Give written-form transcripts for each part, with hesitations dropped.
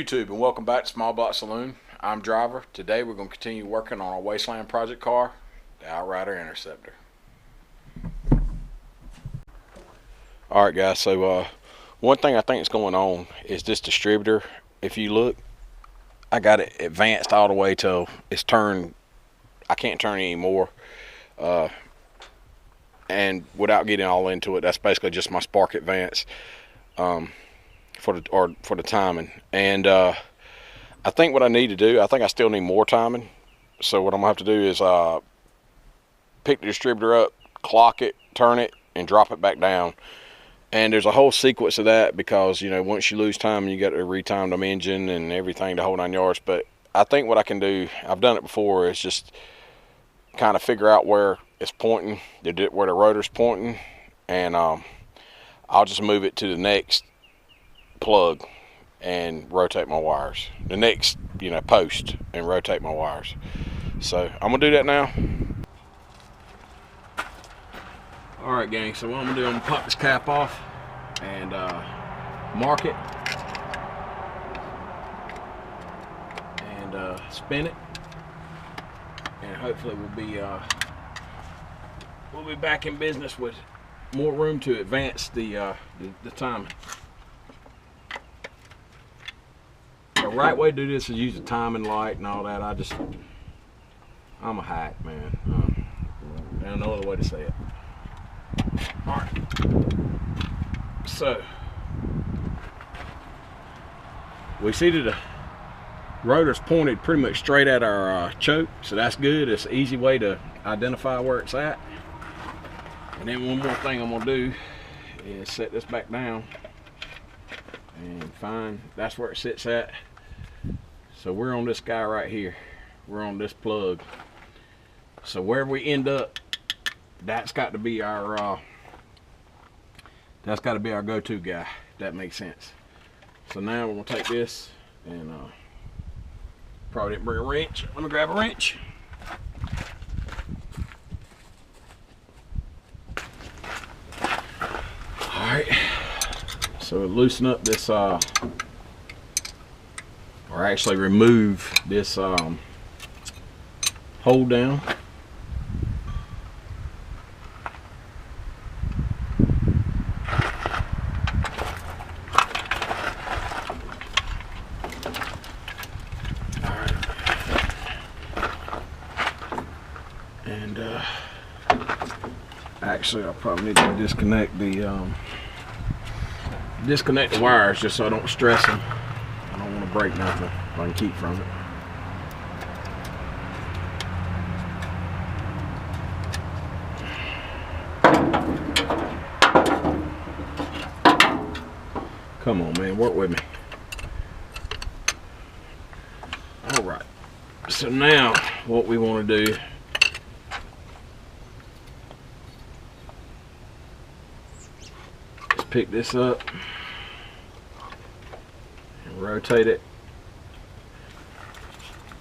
YouTube, and welcome back to Small Block Saloon. I'm Driver. Today we're going to continue working on our Wasteland project car, the Outrider Interceptor. Alright guys, so one thing I think is going on is this distributor. If you look, I got it advanced all the way till it's turned. I can't turn it anymore. And without getting all into it, that's basically just my spark advance. For the timing, and I think what I need to do, I think I still need more timing. So what I'm gonna have to do is pick the distributor up, clock it, turn it, and drop it back down. And there's a whole sequence of that because, you know, once you lose time, you got to retime the engine and everything, the whole 9 yards. But I think what I can do, I've done it before, is just kind of figure out where it's pointing, where the rotor's pointing, and I'll just move it to the next plug and rotate my wires, the next post, and rotate my wires. So I'm gonna do that now. All right gang, so what I'm gonna do, I'm gonna pop this cap off and mark it and spin it, and hopefully we'll be back in business with more room to advance the timing. The right way to do this is use a timing light and all that. I'm a hack, man. There's no other way to say it. All right. So we see that the rotor's pointed pretty much straight at our choke, so that's good. It's an easy way to identify where it's at. And then one more thing I'm gonna do is set this back down and find that's where it sits at. So we're on this guy right here. We're on this plug. So where we end up, that's got to be our go-to guy, if that makes sense. So now we're gonna take this and probably didn't bring a wrench. Let me grab a wrench. All right. So loosen up this or actually remove this hold down. Alright. And actually I'll probably need to disconnect the wires just so I don't stress them. I don't want to break nothing if I can keep from it. Come on, man, work with me. All right. So now what we want to do is pick this up and rotate it.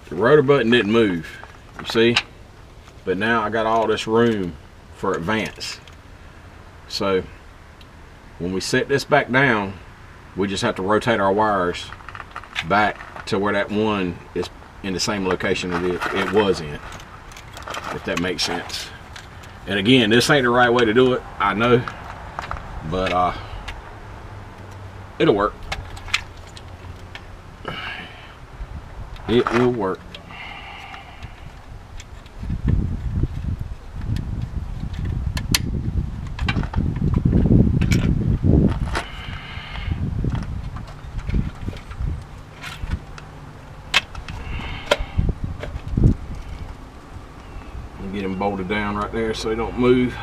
The rotor button didn't move, you see, but now I got all this room for advance. So when we set this back down, we just have to rotate our wires back to where that one is in the same location that it was in, if that makes sense. And again, this ain't the right way to do it, I know, but it'll work. It will work. Get them bolted down right there so they don't move.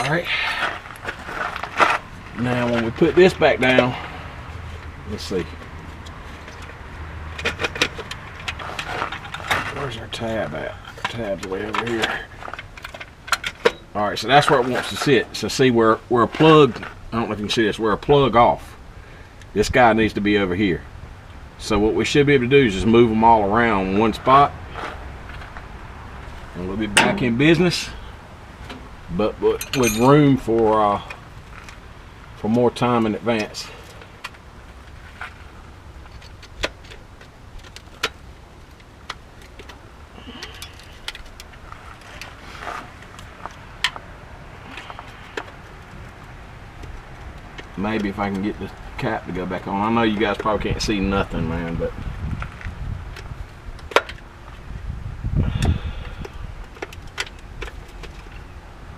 Alright, now when we put this back down, let's see, where's our tab at? Tab's way over here. Alright, so that's where it wants to sit. So see where a plug, I don't know if you can see this, where a plug off. This guy needs to be over here. So what we should be able to do is just move them all around in one spot, and we'll be back in business, but with room for more time in advance. Maybe if I can get the cap to go back on. I know you guys probably can't see nothing, man, but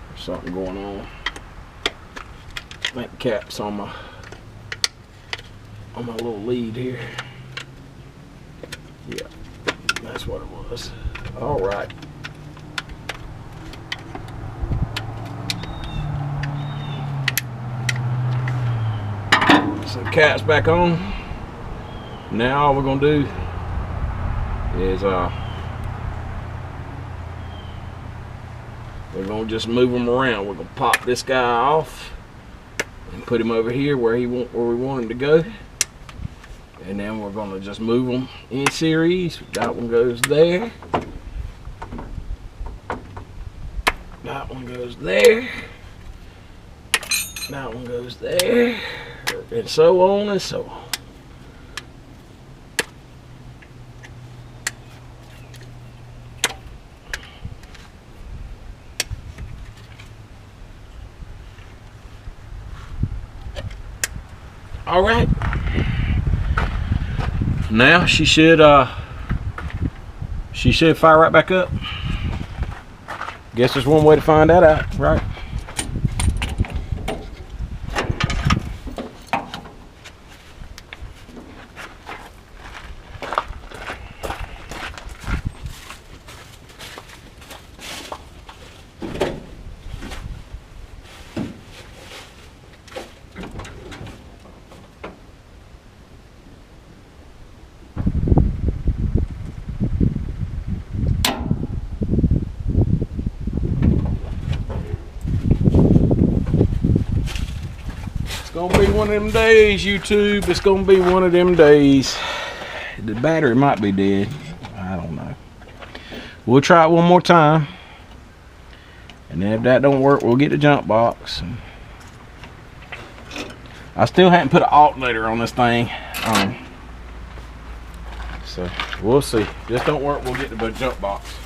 there's something going on. I think the cap's on my little lead here. Yeah, that's what it was. All right. So the cap's back on. Now all we're gonna do is we're gonna just move him around. We're gonna pop this guy off and put him over here where we want him to go, and then we're gonna just move them in series. That one goes there. That one goes there. That one goes there. And so on and so on. All right. Now she should fire right back up. Guess there's one way to find that out, right? Gonna be one of them days, YouTube. It's gonna be one of them days. The battery might be dead. I don't know. We'll try it one more time, and then if that don't work, we'll get the jump box. I still haven't put an alternator on this thing, so we'll see. If this don't work, we'll get the jump box.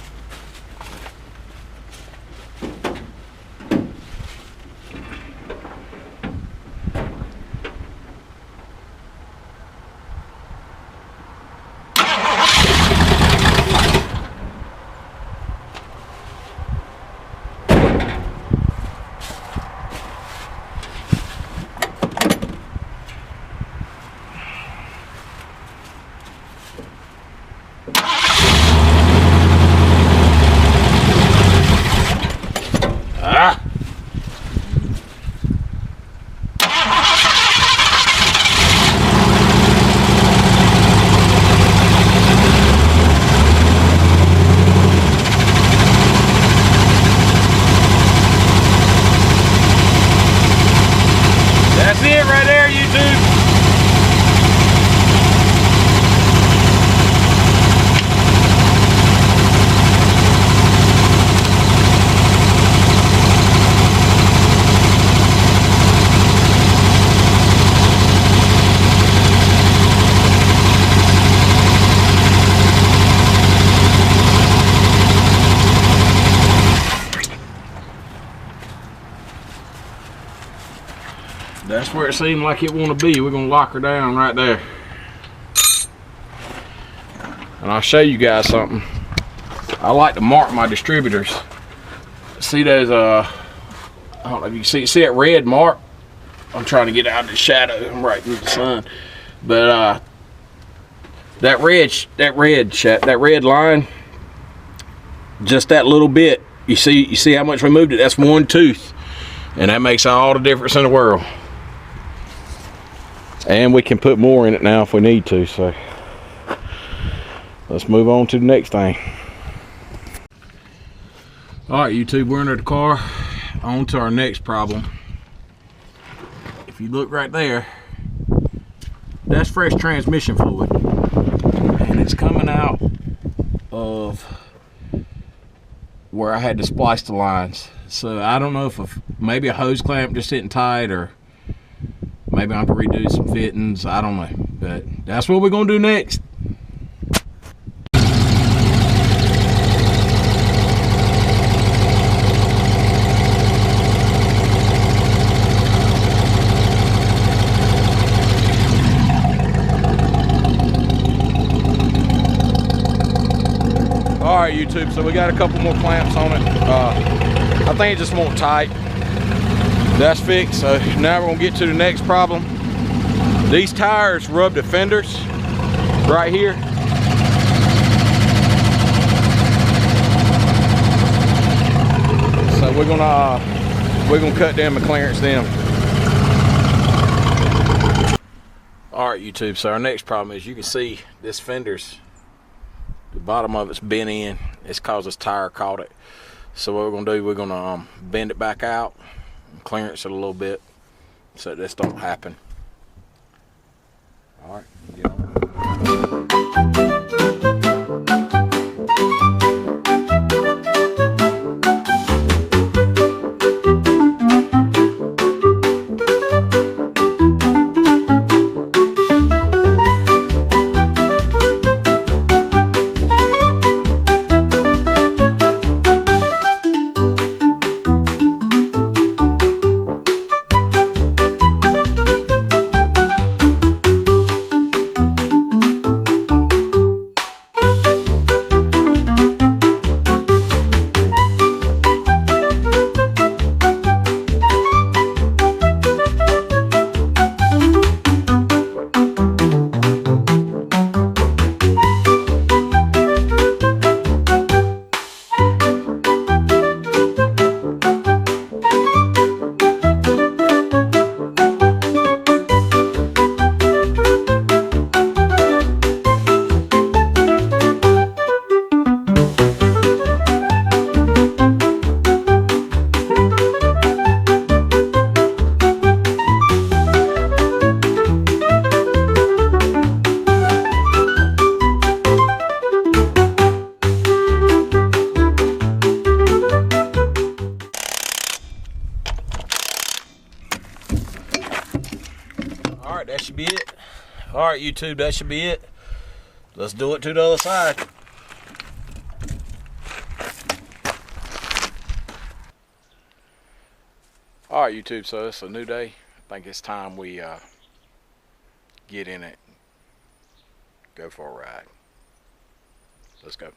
That's it right there, YouTube. That's where it seemed like it want to be. We're going to lock her down right there. And I'll show you guys something. I like to mark my distributors. See those, I don't know if you can see that red mark? I'm trying to get out of the shadow. I'm right in the sun. But that red line, just that little bit, you see how much we moved it? That's one tooth. And that makes all the difference in the world. And we can put more in it now if we need to, so let's move on to the next thing. All right, YouTube, we're under the car. On to our next problem. If you look right there, that's fresh transmission fluid, and it's coming out of where I had to splice the lines. So I don't know if maybe a hose clamp just sitting tight, or maybe I have to redo some fittings. I don't know, but that's what we're gonna do next. All right, YouTube, so we got a couple more clamps on it. I think it just won't tight. That's fixed. So now we're gonna get to the next problem. These tires rub the fenders right here. So we're gonna cut them and clearance them. All right, YouTube, so our next problem is, you can see this fender's, the bottom of it's bent in. It's cause this tire caught it. So what we're gonna do, we're gonna bend it back out and clearance it a little bit so this don't happen. All right, get on. All right, that should be it. All right, YouTube, that should be it. Let's do it to the other side. All right, YouTube, so it's a new day. I think it's time we get in it, go for a ride. Let's go.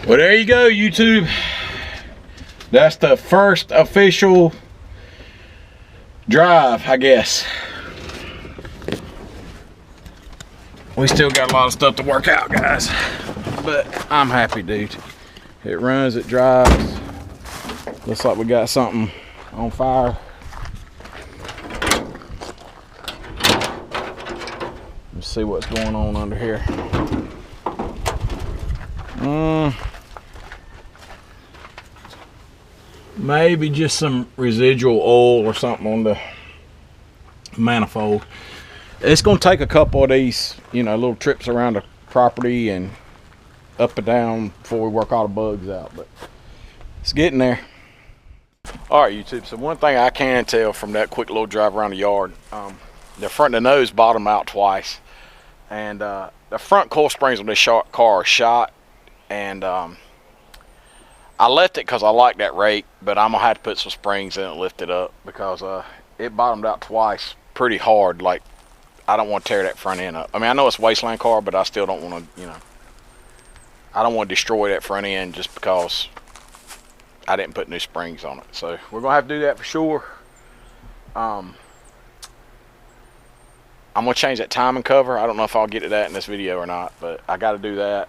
Well, there you go, YouTube. That's the first official drive, I guess. We still got a lot of stuff to work out, guys, but I'm happy, dude. It runs, it drives. Looks like we got something on fire. Let's see what's going on under here. Maybe just some residual oil or something on the manifold. It's going to take a couple of these, you know, little trips around the property and up and down before we work all the bugs out, but it's getting there. All right, YouTube, so one thing I can tell from that quick little drive around the yard, the front of the nose bottomed out twice, and the front coil springs on this car are shot, and I left it because I like that rake, but I'm gonna have to put some springs in it and lift it up, because it bottomed out twice pretty hard. Like, I don't want to tear that front end up. I mean, I know it's a wasteland car, but I still don't want to, you know, I don't want to destroy that front end just because I didn't put new springs on it. So we're gonna have to do that for sure. I'm gonna change that timing cover. I don't know if I'll get to that in this video or not, but I got to do that,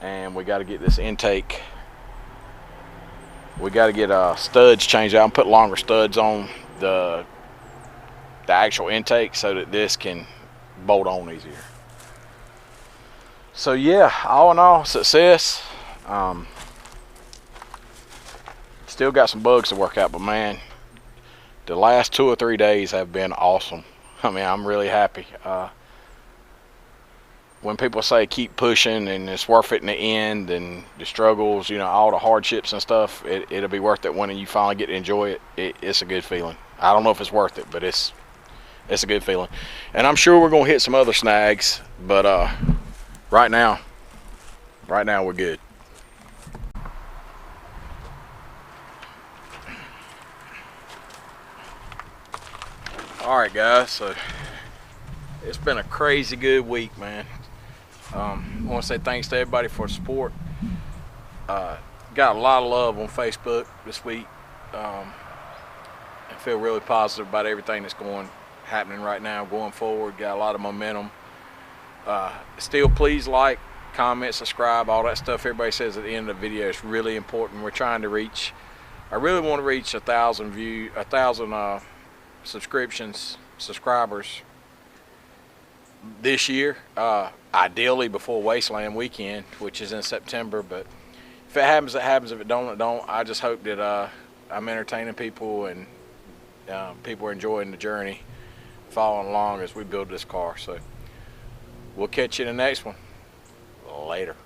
and we got to get this intake. We got to get studs changed out and put longer studs on the actual intake so that this can bolt on easier. So yeah, all in all, success. Still got some bugs to work out, but man, the last 2 or 3 days have been awesome. I mean, I'm really happy. When people say keep pushing and it's worth it in the end, and the struggles, you know, all the hardships and stuff, it'll be worth it when you finally get to enjoy it. It's a good feeling. I don't know if it's worth it, but it's a good feeling. And I'm sure we're gonna hit some other snags, but right now we're good. All right, guys, so it's been a crazy good week, man. I want to say thanks to everybody for the support. Got a lot of love on Facebook this week. I feel really positive about everything that's happening right now, going forward. Got a lot of momentum. Still, please like, comment, subscribe, all that stuff everybody says at the end of the video is really important. We're trying to reach, I really want to reach 1,000 subscribers this year, ideally before Wasteland weekend, which is in September. But if it happens, it happens. If it don't, it don't. I just hope that I'm entertaining people, and people are enjoying the journey, following along as we build this car. So we'll catch you in the next one. Later.